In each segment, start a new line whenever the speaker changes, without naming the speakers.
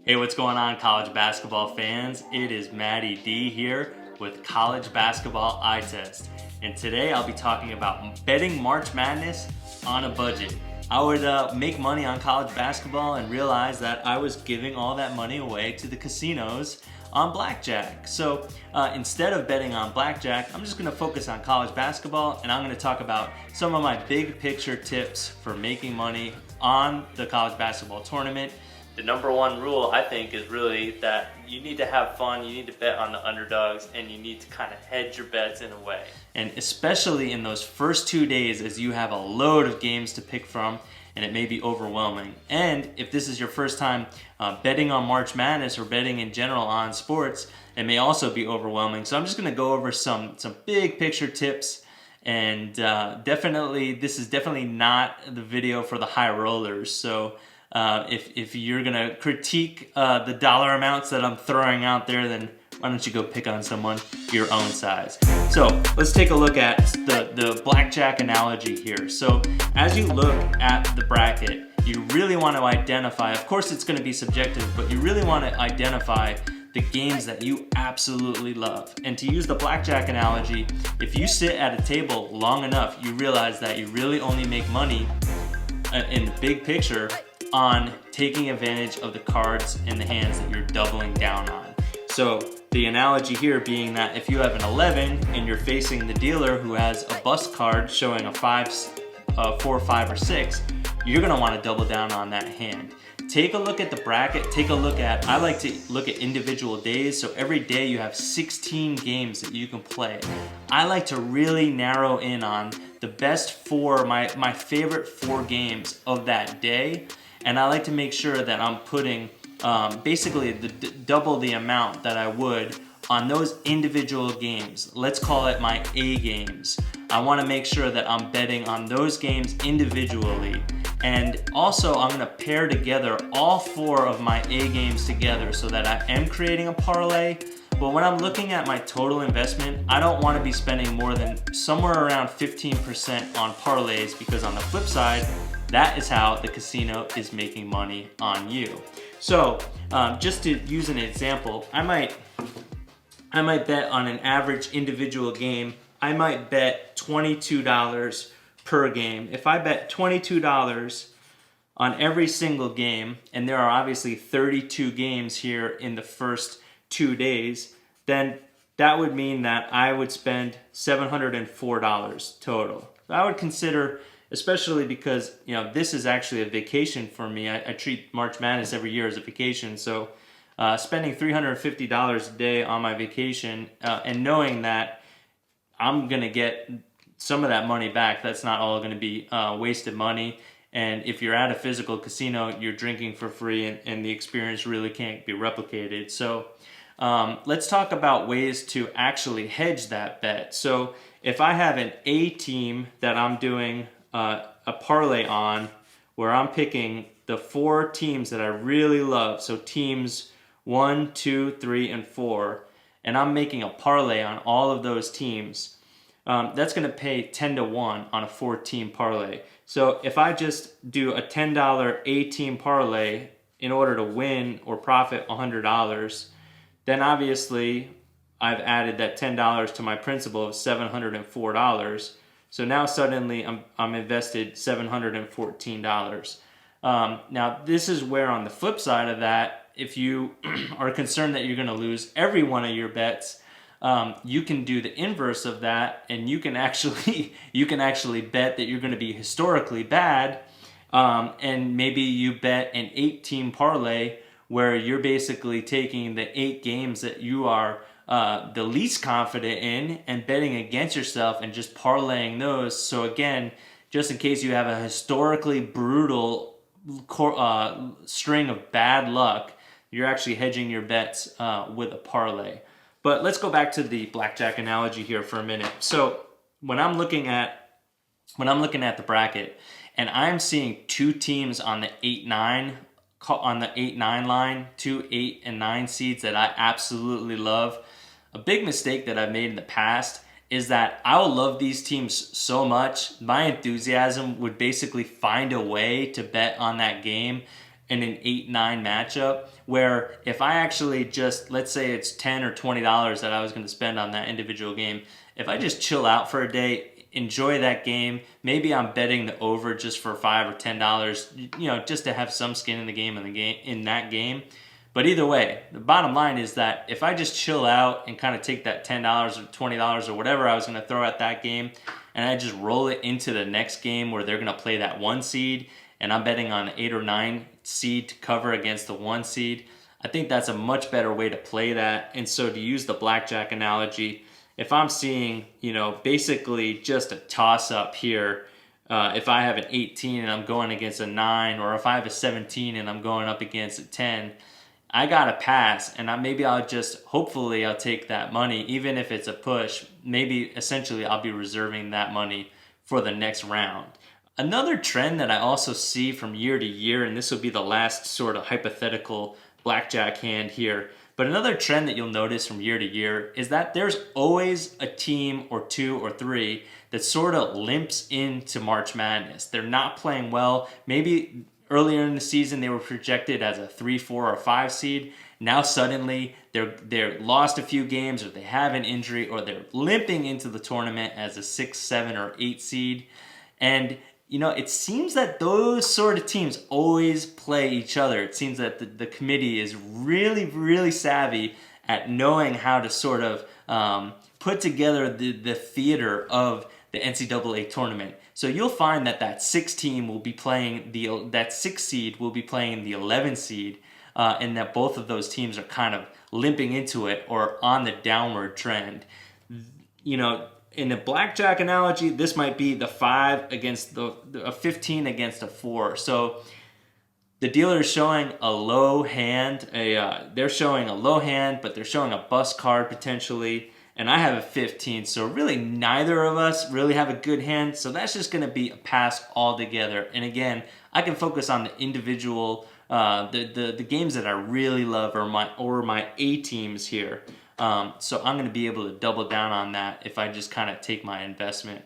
Hey, what's going on, college basketball fans? It is Matty D here with College Basketball Eye Test. And today I'll be talking about betting March Madness on a budget. I would make money on college basketball and realize that I was giving all that money away to the casinos on blackjack. So instead of betting on blackjack, I'm just gonna focus on college basketball, and I'm gonna talk about some of my big picture tips for making money on the college basketball tournament. The number one rule, I think, is really that you need to have fun, you need to bet on the underdogs, and you need to kind of hedge your bets in a way. And especially in those first 2 days, as you have a load of games to pick from, and it may be overwhelming. And if this is your first time betting on March Madness or betting in general on sports, it may also be overwhelming. So I'm just gonna go over some big picture tips. And this is definitely not the video for the high rollers. So if you're gonna critique the dollar amounts that I'm throwing out there, then why don't you go pick on someone your own size. So let's take a look at the blackjack analogy here. So as you look at the bracket, you really want to identify, of course it's going to be subjective, but you really want to identify the games that you absolutely love. And to use the blackjack analogy, if you sit at a table long enough, you realize that you really only make money in the big picture on taking advantage of the cards in the hands that you're doubling down on. So the analogy here being that if you have an 11 and you're facing the dealer who has a bust card showing a 4, 5, or 6, you're gonna wanna double down on that hand. Take a look at the bracket, I like to look at individual days, so every day you have 16 games that you can play. I like to really narrow in on the best four, my favorite 4 games of that day, and I like to make sure that I'm putting basically double the amount that I would on those individual games. Let's call it my A games. I want to make sure that I'm betting on those games individually. And also I'm going to pair together all 4 of my A games together so that I am creating a parlay. But when I'm looking at my total investment, I don't want to be spending more than somewhere around 15% on parlays, because on the flip side, that is how the casino is making money on you. So just to use an example, I might bet on an average individual game, I might bet $22 per game. If I bet $22 on every single game, and there are obviously 32 games here in the first 2 days, then that would mean that I would spend $704 total. I would consider, especially because this is actually a vacation for me. I treat March Madness every year as a vacation, so spending $350 a day on my vacation and knowing that I'm gonna get some of that money back, that's not all gonna be wasted money. And if you're at a physical casino, you're drinking for free, and the experience really can't be replicated. So let's talk about ways to actually hedge that bet. So if I have an A team that I'm doing a parlay on, where I'm picking the 4 teams that I really love, so teams 1, 2, 3, and 4, and I'm making a parlay on all of those teams, that's going to pay 10 to 1 on a 4-team parlay. So if I just do a $10 A-team parlay in order to win or profit $100, then obviously I've added that $10 to my principal of $704. So now suddenly I'm invested $714. Now this is where, on the flip side of that, if you are concerned that you're going to lose every one of your bets, you can do the inverse of that, and you can actually bet that you're going to be historically bad, and maybe you bet an 8-team parlay where you're basically taking the 8 games that you are the least confident in and betting against yourself and just parlaying those. So again, just in case you have a historically brutal string of bad luck, you're actually hedging your bets with a parlay. But let's go back to the blackjack analogy here for a minute. So when I'm looking at the bracket and I'm seeing 2 teams on the 8-9 line, 2 8 and 9 seeds that I absolutely love, a big mistake that I've made in the past is that I will love these teams so much, my enthusiasm would basically find a way to bet on that game in an 8-9 matchup, where if I actually just, let's say it's $10 or $20 that I was going to spend on that individual game, if I just chill out for a day, enjoy that game, maybe I'm betting the over just for $5 or $10, just to have some skin in the game in that game. But either way, the bottom line is that if I just chill out and kind of take that $10 or $20 or whatever I was going to throw at that game, and I just roll it into the next game where they're going to play that 1 seed, and I'm betting on 8 or 9 seed to cover against the 1 seed, I think that's a much better way to play that. And so to use the blackjack analogy, if I'm seeing, basically just a toss-up here, if I have an 18 and I'm going against a 9, or if I have a 17 and I'm going up against a 10, I gotta pass, and hopefully I'll take that money, even if it's a push. Maybe essentially I'll be reserving that money for the next round. Another trend that I also see from year to year, and this will be the last sort of hypothetical blackjack hand here, but another trend that you'll notice from year to year is that there's always a team or 2 or 3 that sort of limps into March Madness. They're not playing well. Maybe earlier in the season, they were projected as a 3, 4, or 5 seed. Now suddenly, they're lost a few games, or they have an injury, or they're limping into the tournament as a 6, 7, or 8 seed. And it seems that those sort of teams always play each other. It seems that the committee is really, really savvy at knowing how to sort of put together the theater of the NCAA tournament. So you'll find that 6 team will be playing that 6 seed will be playing the 11 seed, and that both of those teams are kind of limping into it or on the downward trend. In a blackjack analogy, this might be the 5 against a 15 against a 4. So the dealer is showing a low hand. They're showing a low hand, but they're showing a bust card potentially. And I have a 15, so really neither of us really have a good hand. So that's just going to be a pass altogether. And again, I can focus on the individual, the games that I really love, or my A teams here. So I'm going to be able to double down on that if I just kind of take my investment.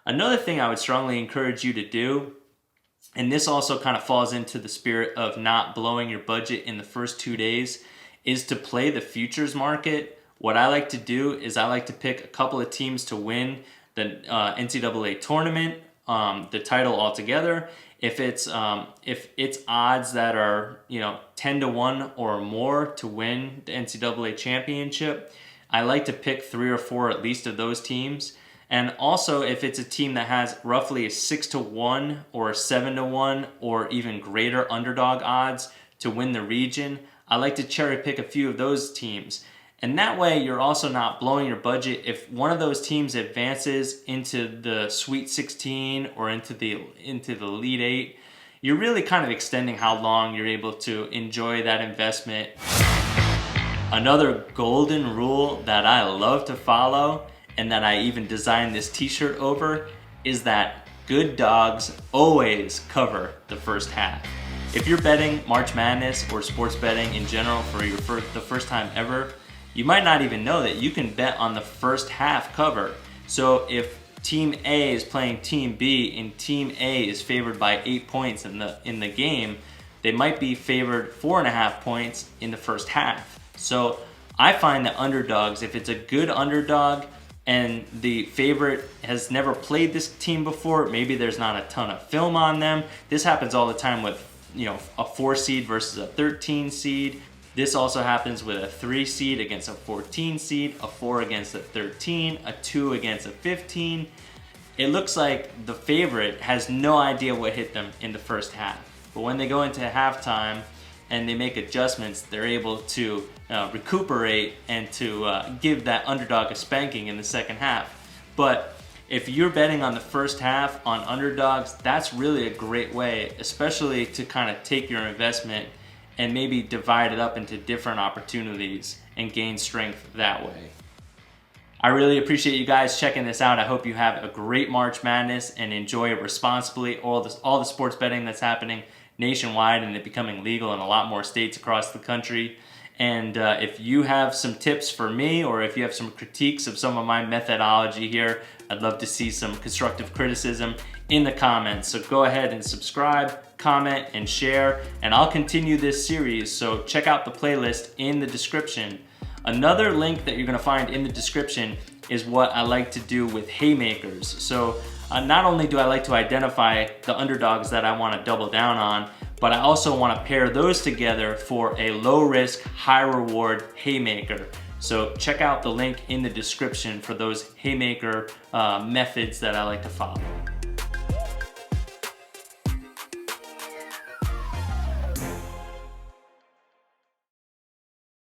Another thing I would strongly encourage you to do, and this also kind of falls into the spirit of not blowing your budget in the first 2 days, is to play the futures market. What I like to do is I like to pick a couple of teams to win the NCAA tournament, the title altogether. If it's odds that are 10-1 or more to win the NCAA championship, I like to pick 3 or 4 at least of those teams. And also, if it's a team that has roughly a 6-1 or a 7-1 or even greater underdog odds to win the region, I like to cherry pick a few of those teams. And that way, you're also not blowing your budget. If one of those teams advances into the Sweet 16 or into the Elite 8, you're really kind of extending how long you're able to enjoy that investment. Another golden rule that I love to follow, and that I even designed this t-shirt over, is that good dogs always cover the first half. If you're betting March Madness or sports betting in general for the first time ever, you might not even know that you can bet on the first half cover. So if Team A is playing Team B and Team A is favored by 8 points in the game, they might be favored 4.5 points in the first half. So I find that underdogs, if it's a good underdog and the favorite has never played this team before, maybe there's not a ton of film on them. This happens all the time with a 4 seed versus a 13 seed. This also happens with a 3 seed against a 14 seed, a 4 against a 13, a 2 against a 15. It looks like the favorite has no idea what hit them in the first half. But when they go into halftime and they make adjustments, they're able to recuperate and to give that underdog a spanking in the second half. But if you're betting on the first half on underdogs, that's really a great way, especially to kind of take your investment and maybe divide it up into different opportunities and gain strength that way. I really appreciate you guys checking this out. I hope you have a great March Madness and enjoy it responsibly. All the sports betting that's happening nationwide and it becoming legal in a lot more states across the country. And if you have some tips for me, or if you have some critiques of some of my methodology here, I'd love to see some constructive criticism in the comments. So go ahead and subscribe, comment, and share, and I'll continue this series, so check out the playlist in the description. Another link that you're gonna find in the description is what I like to do with haymakers. So not only do I like to identify the underdogs that I wanna double down on, but I also wanna pair those together for a low risk, high reward haymaker. So check out the link in the description for those haymaker methods that I like to follow.